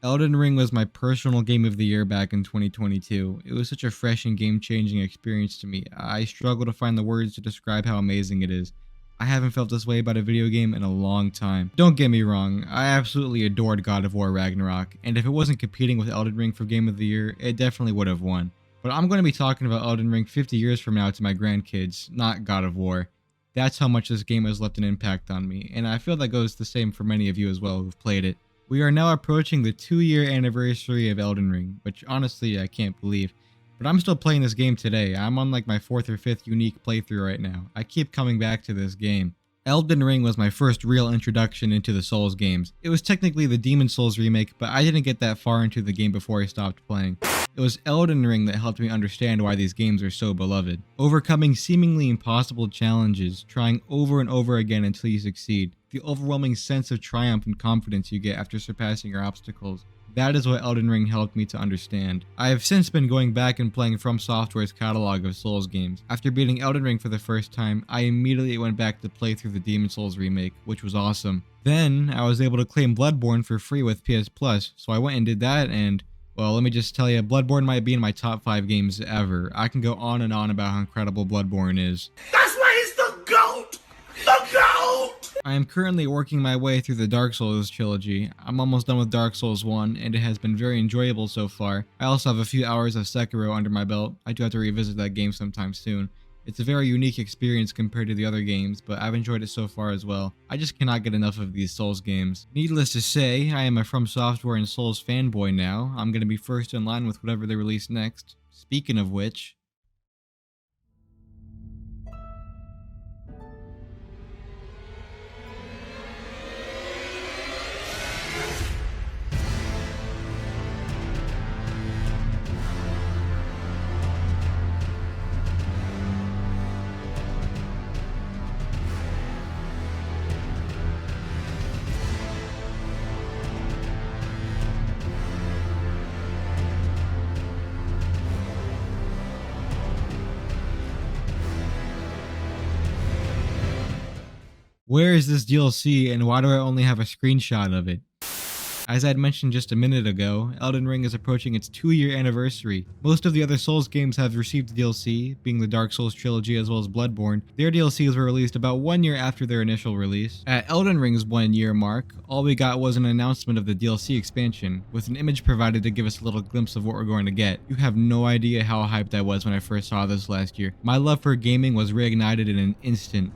Elden Ring was my personal game of the year back in 2022. It was such a fresh and game-changing experience to me. I struggle to find the words to describe how amazing it is. I haven't felt this way about a video game in a long time. Don't get me wrong, I absolutely adored God of War Ragnarok, and if it wasn't competing with Elden Ring for Game of the Year, it definitely would have won. But I'm going to be talking about Elden Ring 50 years from now to my grandkids, not God of War. That's how much this game has left an impact on me, and I feel that goes the same for many of you as well who've played it. We are now approaching the 2-year anniversary of Elden Ring, which honestly I can't believe. But I'm still playing this game today. I'm on like my 4th or 5th unique playthrough right now. I keep coming back to this game. Elden Ring was my first real introduction into the Souls games. It was technically the Demon Souls remake, but I didn't get that far into the game before I stopped playing. It was Elden Ring that helped me understand why these games are so beloved. Overcoming seemingly impossible challenges, trying over and over again until you succeed. The overwhelming sense of triumph and confidence you get after surpassing your obstacles. That is what Elden Ring helped me to understand. I have since been going back and playing From Software's catalog of Souls games. After beating Elden Ring for the first time, I immediately went back to play through the Demon Souls remake, which was awesome. Then, I was able to claim Bloodborne for free with PS Plus, so I went and did that, and well, let me just tell you, Bloodborne might be in my top 5 games ever. I can go on and on about how incredible Bloodborne is. That's why he's the GOAT! The GOAT! I am currently working my way through the Dark Souls trilogy. I'm almost done with Dark Souls 1, and it has been very enjoyable so far. I also have a few hours of Sekiro under my belt. I do have to revisit that game sometime soon. It's a very unique experience compared to the other games, but I've enjoyed it so far as well. I just cannot get enough of these Souls games. Needless to say, I am a From Software and Souls fanboy now. I'm going to be first in line with whatever they release next. Speaking of which, where is this DLC and why do I only have a screenshot of it? As I had mentioned just a minute ago, Elden Ring is approaching its 2-year anniversary. Most of the other Souls games have received DLC, being the Dark Souls trilogy as well as Bloodborne. Their DLCs were released about 1 year after their initial release. At Elden Ring's 1-year mark, all we got was an announcement of the DLC expansion, with an image provided to give us a little glimpse of what we're going to get. You have no idea how hyped I was when I first saw this last year. My love for gaming was reignited in an instant.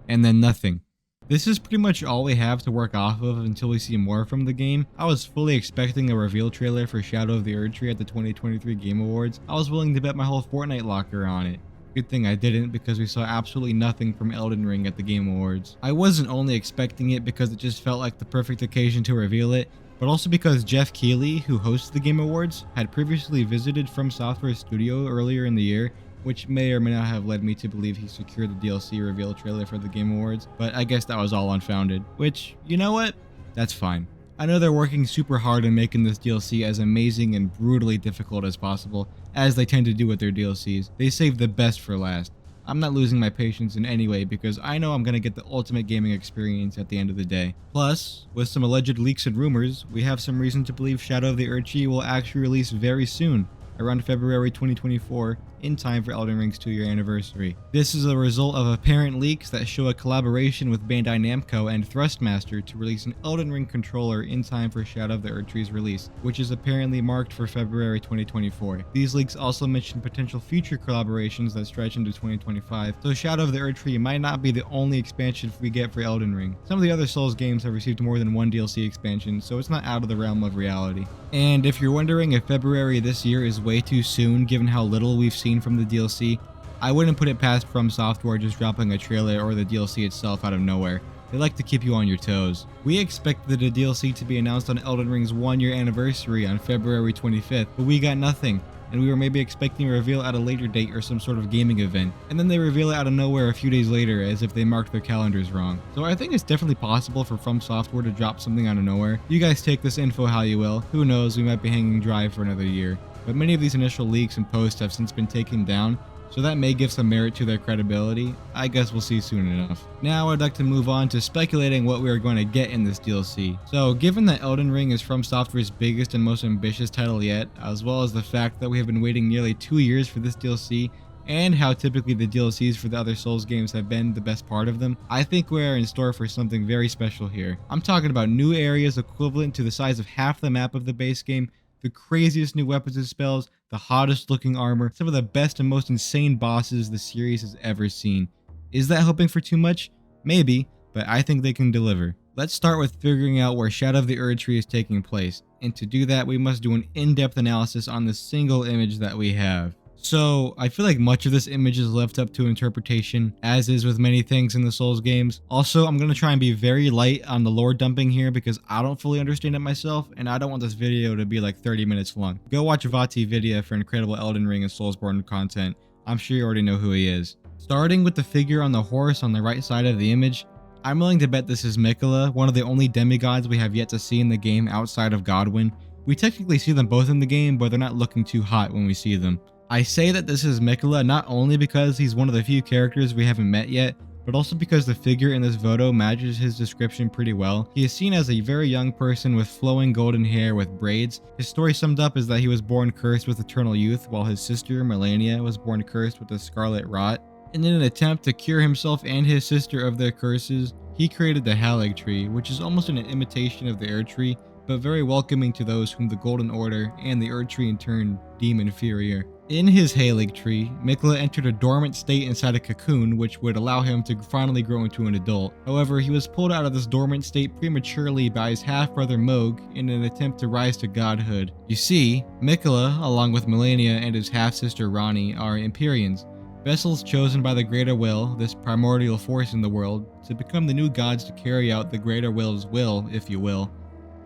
And then nothing. This is pretty much all we have to work off of until we see more from the game. I was fully expecting a reveal trailer for Shadow of the Erdtree at the 2023 Game Awards. I was willing to bet my whole Fortnite locker on it. Good thing I didn't, because we saw absolutely nothing from Elden Ring at the Game Awards. I wasn't only expecting it because it just felt like the perfect occasion to reveal it, but also because Jeff Keighley, who hosts the Game Awards, had previously visited From Software's studio earlier in the year, which may or may not have led me to believe he secured the DLC reveal trailer for the Game Awards, but I guess that was all unfounded. Which, you know what? That's fine. I know they're working super hard on making this DLC as amazing and brutally difficult as possible, as they tend to do with their DLCs. They save the best for last. I'm not losing my patience in any way because I know I'm going to get the ultimate gaming experience at the end of the day. Plus, with some alleged leaks and rumors, we have some reason to believe Shadow of the Erdtree will actually release very soon, around February 2024, in time for Elden Ring's 2-year anniversary. This is a result of apparent leaks that show a collaboration with Bandai Namco and Thrustmaster to release an Elden Ring controller in time for Shadow of the Erdtree's release, which is apparently marked for February 2024. These leaks also mention potential future collaborations that stretch into 2025, so Shadow of the Erdtree might not be the only expansion we get for Elden Ring. Some of the other Souls games have received more than one DLC expansion, so it's not out of the realm of reality. And if you're wondering if February this year is way too soon given how little we've seen from the DLC, I wouldn't put it past From Software just dropping a trailer or the DLC itself out of nowhere. They like to keep you on your toes. We expected the DLC to be announced on Elden Ring's 1-year anniversary on February 25th, but we got nothing, and we were maybe expecting a reveal at a later date or some sort of gaming event, and then they reveal it out of nowhere a few days later as if they marked their calendars wrong. So I think it's definitely possible for From Software to drop something out of nowhere. You guys take this info how you will. Who knows, we might be hanging dry for another year. But many of these initial leaks and posts have since been taken down, so that may give some merit to their credibility. I guess we'll see soon enough. Now I'd like to move on to speculating what we are going to get in this DLC. So given that Elden Ring is From Software's biggest and most ambitious title yet, as well as the fact that we have been waiting nearly 2 years for this DLC, and how typically the DLCs for the other Souls games have been the best part of them, I think we are in store for something very special here. I'm talking about new areas equivalent to the size of half the map of the base game, the craziest new weapons and spells, the hottest looking armor, some of the best and most insane bosses the series has ever seen. Is that hoping for too much? Maybe, but I think they can deliver. Let's start with figuring out where Shadow of the Erdtree is taking place, and to do that we must do an in-depth analysis on the single image that we have. So, I feel like much of this image is left up to interpretation, as is with many things in the Souls games. Also, I'm going to try and be very light on the lore dumping here because I don't fully understand it myself, and I don't want this video to be like 30 minutes long. Go watch Vati Vidya for incredible Elden Ring and Soulsborne content. I'm sure you already know who he is. Starting with the figure on the horse on the right side of the image, I'm willing to bet this is Miquella, one of the only demigods we have yet to see in the game outside of Godwyn. We technically see them both in the game, but they're not looking too hot when we see them. I say that this is Miquella not only because he's one of the few characters we haven't met yet, but also because the figure in this photo matches his description pretty well. He is seen as a very young person with flowing golden hair with braids. His story summed up is that he was born cursed with eternal youth, while his sister, Melania, was born cursed with the scarlet rot. And in an attempt to cure himself and his sister of their curses, he created the Erdtree, which is almost an imitation of the Erdtree, but very welcoming to those whom the Golden Order and the Erdtree in turn deem inferior. In his Erdtree, Miquella entered a dormant state inside a cocoon which would allow him to finally grow into an adult. However, he was pulled out of this dormant state prematurely by his half-brother Mohg in an attempt to rise to godhood. You see, Miquella, along with Melania and his half-sister Ranni, are Empyreans, vessels chosen by the Greater Will, this primordial force in the world, to become the new gods to carry out the Greater Will's will, if you will.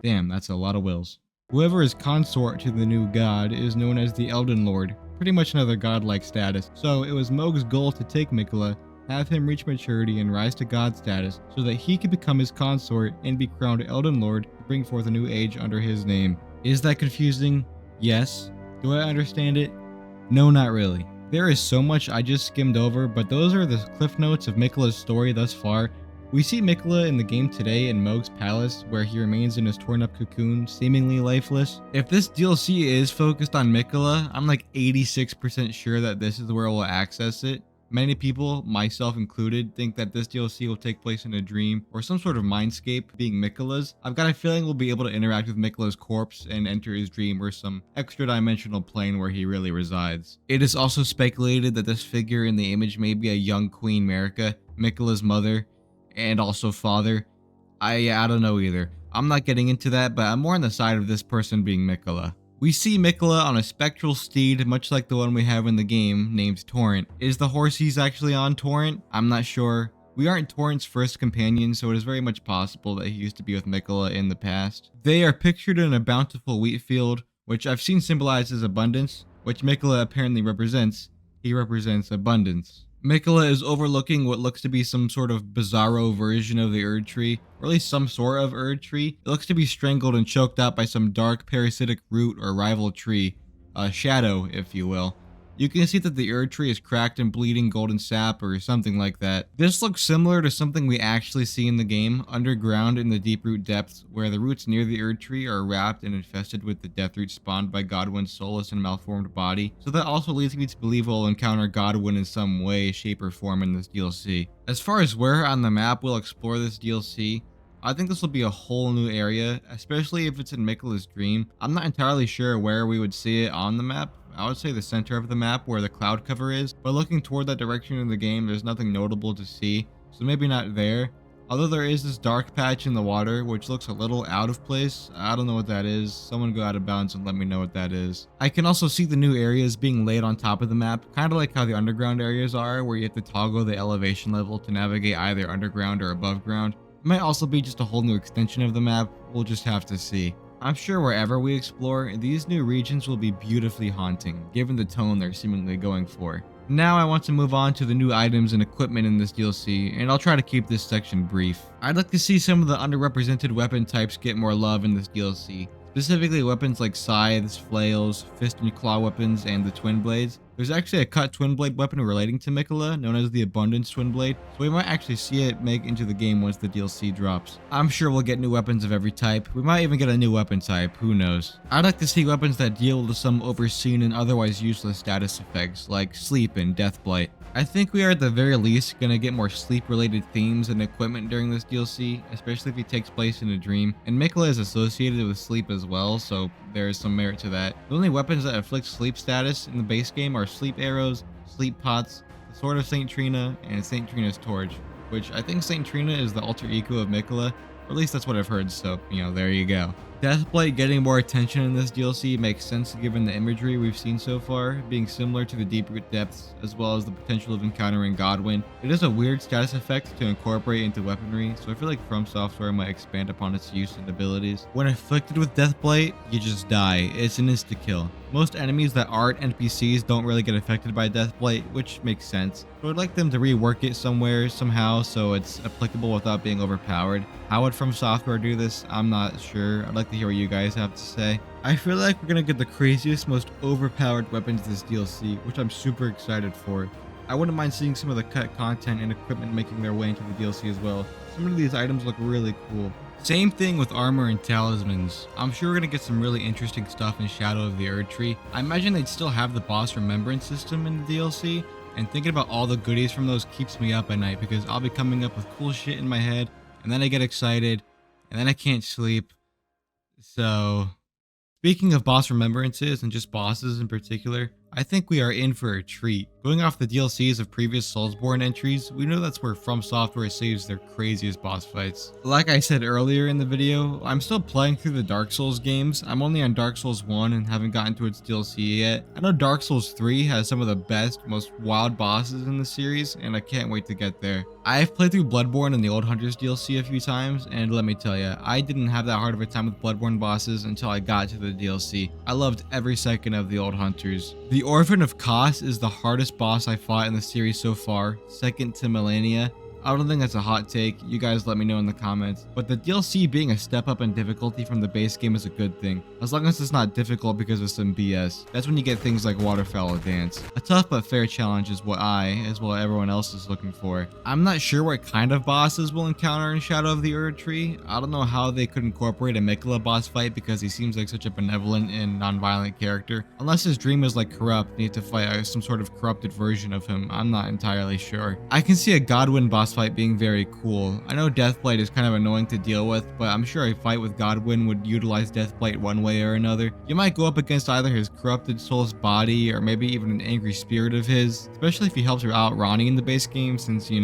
Damn, that's a lot of wills. Whoever is consort to the new god is known as the Elden Lord, pretty much another godlike status. So it was Mohg's goal to take Miquella, have him reach maturity and rise to god status so that he could become his consort and be crowned Elden Lord to bring forth a new age under his name. Is that confusing? Yes. Do I understand it? No, not really. There is so much I just skimmed over, but those are the cliff notes of Miquella's story thus far. We see Miquella in the game today in Mohg's palace, where he remains in his torn up cocoon, seemingly lifeless. If this DLC is focused on Miquella, I'm like 86% sure that this is where we'll access it. Many people, myself included, think that this DLC will take place in a dream or some sort of mindscape being Miquella's. I've got a feeling we'll be able to interact with Miquella's corpse and enter his dream or some extra dimensional plane where he really resides. It is also speculated that this figure in the image may be a young Queen Marika, Miquella's mother, and also father. I don't know either. I'm not getting into that, but I'm more on the side of this person being Miquella. We see Miquella on a spectral steed, much like the one we have in the game, named Torrent. Is the horse he's actually on Torrent? I'm not sure. We aren't Torrent's first companion, so it is very much possible that he used to be with Miquella in the past. They are pictured in a bountiful wheat field, which I've seen symbolizes abundance, which Miquella apparently represents. He represents abundance. Miquella is overlooking what looks to be some sort of bizarro version of the Erdtree, or at least some sort of Erdtree. It looks to be strangled and choked out by some dark parasitic root or rival tree, a shadow, if you will. You can see that the Erdtree is cracked and bleeding golden sap or something like that. This looks similar to something we actually see in the game, underground in the deep root depths, where the roots near the Erdtree are wrapped and infested with the death root spawned by Godwyn's soulless and malformed body. So that also leads me to believe we'll encounter Godwyn in some way, shape, or form in this DLC. As far as where on the map we'll explore this DLC, I think this will be a whole new area, especially if it's in Miquella's dream. I'm not entirely sure where we would see it on the map. I would say the center of the map where the cloud cover is, but looking toward that direction in the game, there's nothing notable to see, so maybe not there. Although there is this dark patch in the water, which looks a little out of place. I don't know what that is. Someone go out of bounds and let me know what that is. I can also see the new areas being laid on top of the map, kind of like how the underground areas are, where you have to toggle the elevation level to navigate either underground or above ground. It might also be just a whole new extension of the map. We'll just have to see. I'm sure wherever we explore, these new regions will be beautifully haunting, given the tone they're seemingly going for. Now I want to move on to the new items and equipment in this DLC, and I'll try to keep this section brief. I'd like to see some of the underrepresented weapon types get more love in this DLC, specifically weapons like scythes, flails, fist and claw weapons, and the twin blades. There's actually a cut twin blade weapon relating to Mikola, known as the Abundance Twin Blade, so we might actually see it make into the game once the DLC drops. I'm sure we'll get new weapons of every type. We might even get a new weapon type, who knows. I'd like to see weapons that deal with some overseen and otherwise useless status effects, like sleep and deathblight. I think we are at the very least gonna get more sleep related themes and equipment during this DLC, especially if it takes place in a dream, and Mikola is associated with sleep as well, so there is some merit to that. The only weapons that afflict sleep status in the base game are sleep arrows, sleep pots, the Sword of Saint Trina, and Saint Trina's Torch, which I think Saint Trina is the alter ego of Mikola, or at least that's what I've heard, so, there you go. Deathblight getting more attention in this DLC makes sense given the imagery we've seen so far, being similar to the Deep Root Depths, as well as the potential of encountering Godwyn. It is a weird status effect to incorporate into weaponry, so I feel like From Software might expand upon its use and abilities. When afflicted with Deathblight, you just die. It's an insta-kill. Most enemies that aren't NPCs don't really get affected by Deathblight, which makes sense. So I'd like them to rework it somewhere, somehow, so it's applicable without being overpowered. How would From Software do this? I'm not sure. I'd like to hear what you guys have to say. I feel like we're gonna get the craziest, most overpowered weapons this DLC, which I'm super excited for. I wouldn't mind seeing some of the cut content and equipment making their way into the DLC as well. Some of these items look really cool. Same thing with armor and talismans. I'm sure we're gonna get some really interesting stuff in Shadow of the Erdtree. I imagine they'd still have the boss remembrance system in the DLC, and thinking about all the goodies from those keeps me up at night because I'll be coming up with cool shit in my head, and then I get excited, and then I can't sleep. So, speaking of boss remembrances and just bosses in particular, I think we are in for a treat. Going off the DLCs of previous Soulsborne entries, we know that's where From Software saves their craziest boss fights. Like I said earlier in the video, I'm still playing through the Dark Souls games. I'm only on Dark Souls 1 and haven't gotten to its DLC yet. I know Dark Souls 3 has some of the best, most wild bosses in the series, and I can't wait to get there. I've played through Bloodborne and the Old Hunters DLC a few times, and let me tell ya, I didn't have that hard of a time with Bloodborne bosses until I got to the DLC. I loved every second of the Old Hunters. The Orphan of Kos is the hardest boss I fought in the series so far, second to Millennia. I don't think that's a hot take, you guys let me know in the comments, but the DLC being a step up in difficulty from the base game is a good thing, as long as it's not difficult because of some BS. That's when you get things like Waterfowl Dance. A tough but fair challenge is what I, as well as everyone else, is looking for. I'm not sure what kind of bosses we'll encounter in Shadow of the Erdtree. I don't know how they could incorporate a Mikola boss fight because he seems like such a benevolent and non-violent character. Unless his dream is like corrupt and you have to fight some sort of corrupted version of him, I'm not entirely sure. I can see a Godwyn boss fight being very cool. I know Deathblight is kind of annoying to deal with, but I'm sure a fight with Godwyn would utilize Deathblight one way or another. You might go up against either his corrupted soul's body or maybe even an angry spirit of his, especially if he helps her out Ronnie in the base game since, she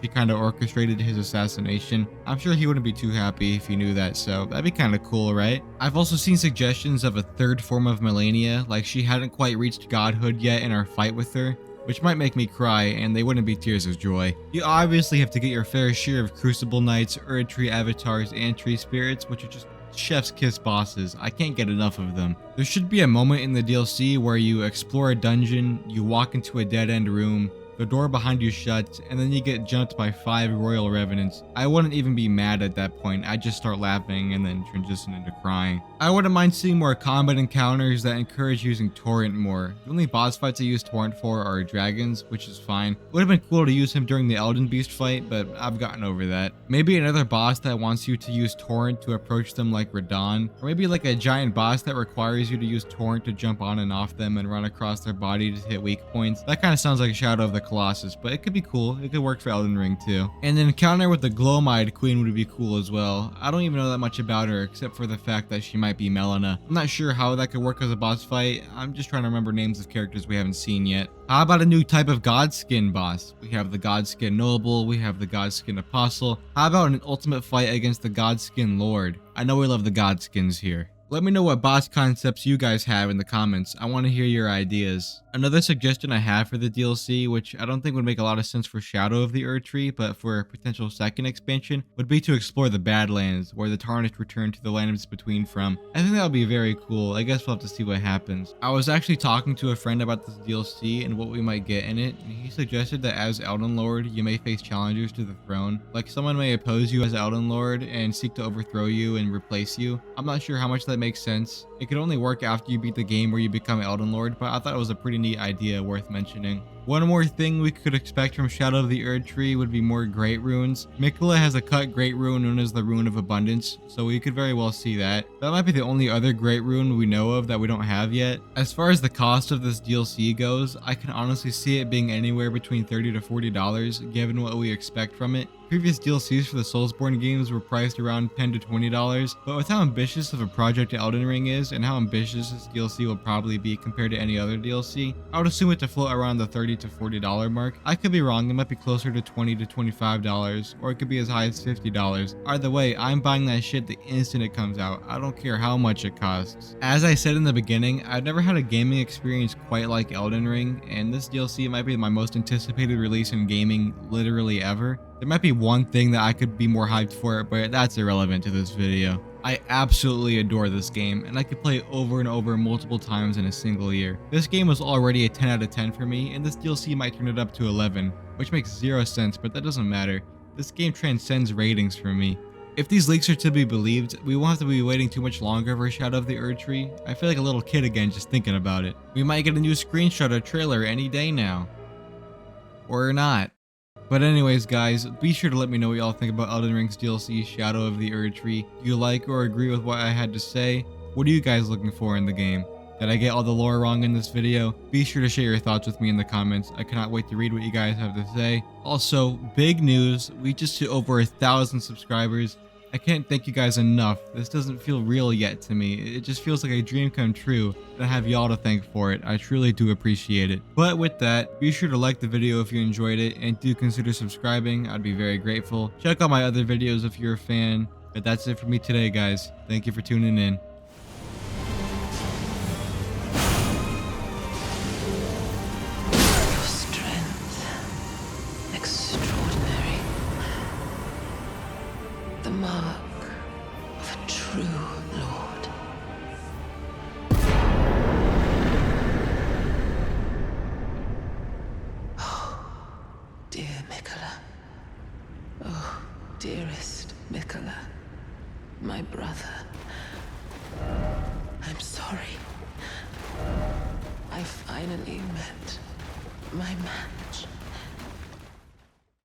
kind of orchestrated his assassination. I'm sure he wouldn't be too happy if he knew that, so that'd be kind of cool, right? I've also seen suggestions of a third form of Millennia, like she hadn't quite reached godhood yet in our fight with her, which might make me cry, and they wouldn't be tears of joy. You obviously have to get your fair share of Crucible Knights, Erdtree avatars, and Tree Spirits, which are just chef's kiss bosses. I can't get enough of them. There should be a moment in the DLC where you explore a dungeon, you walk into a dead-end room, the door behind you shuts, and then you get jumped by 5 royal revenants. I wouldn't even be mad at that point, I'd just start laughing and then transition into crying. I wouldn't mind seeing more combat encounters that encourage using Torrent more. The only boss fights I use Torrent for are dragons, which is fine. It would have been cool to use him during the Elden Beast fight, but I've gotten over that. Maybe another boss that wants you to use Torrent to approach them like Radahn, or maybe like a giant boss that requires you to use Torrent to jump on and off them and run across their body to hit weak points. That kind of sounds like Shadow of the Colossus, but it could be cool. It could work for Elden Ring too. And an encounter with the Glowmide Queen would be cool as well. I don't even know that much about her except for the fact that she might be Melina. I'm not sure how that could work as a boss fight. I'm just trying to remember names of characters we haven't seen yet. How about a new type of Godskin boss? We have the Godskin Noble, we have the Godskin Apostle. How about an ultimate fight against the Godskin Lord? I know we love the Godskins here. Let me know what boss concepts you guys have in the comments. I want to hear your ideas. Another suggestion I have for the DLC, which I don't think would make a lot of sense for Shadow of the Erdtree, but for a potential second expansion, would be to explore the Badlands, where the Tarnished return to the Lands Between from. I think that would be very cool. I guess we'll have to see what happens. I was actually talking to a friend about this DLC and what we might get in it, and he suggested that as Elden Lord, you may face challengers to the throne. Like someone may oppose you as Elden Lord and seek to overthrow you and replace you. I'm not sure how much that makes sense. It could only work after you beat the game where you become Elden Lord, but I thought it was a pretty neat idea worth mentioning. One more thing we could expect from Shadow of the Erdtree would be more Great Runes. Miquella has a cut Great Rune known as the Rune of Abundance, so we could very well see that. That might be the only other Great Rune we know of that we don't have yet. As far as the cost of this DLC goes, I can honestly see it being anywhere between $30 to $40 given what we expect from it. Previous DLCs for the Soulsborne games were priced around $10 to $20, but with how ambitious of a project Elden Ring is and how ambitious this DLC will probably be compared to any other DLC, I would assume it to float around the $30 to $40 mark. I could be wrong, it might be closer to $20 to $25, or it could be as high as $50. Either way, I'm buying that shit the instant it comes out. I don't care how much it costs. As I said in the beginning, I've never had a gaming experience quite like Elden Ring, and this DLC might be my most anticipated release in gaming literally ever. There might be one thing that I could be more hyped for, but that's irrelevant to this video. I absolutely adore this game, and I could play it over and over multiple times in a single year. This game was already a 10 out of 10 for me, and this DLC might turn it up to 11, which makes zero sense, but that doesn't matter. This game transcends ratings for me. If these leaks are to be believed, we won't have to be waiting too much longer for Shadow of the Erdtree. I feel like a little kid again just thinking about it. We might get a new screenshot or trailer any day now. Or not. But anyways guys, be sure to let me know what y'all think about Elden Ring's DLC Shadow of the Erdtree. Do you like or agree with what I had to say? What are you guys looking for in the game? Did I get all the lore wrong in this video? Be sure to share your thoughts with me in the comments. I cannot wait to read what you guys have to say. Also, big news, we just hit over 1,000 subscribers. I can't thank you guys enough. This doesn't feel real yet to me. It just feels like a dream come true, and I have y'all to thank for it. I truly do appreciate it. But with that, be sure to like the video if you enjoyed it, and do consider subscribing. I'd be very grateful. Check out my other videos if you're a fan. But that's it for me today, guys. Thank you for tuning in. Your strength, extraordinary. The mark of a true lord. Oh, dear Miquella. Oh, dearest Miquella. My brother. I'm sorry. I finally met my man.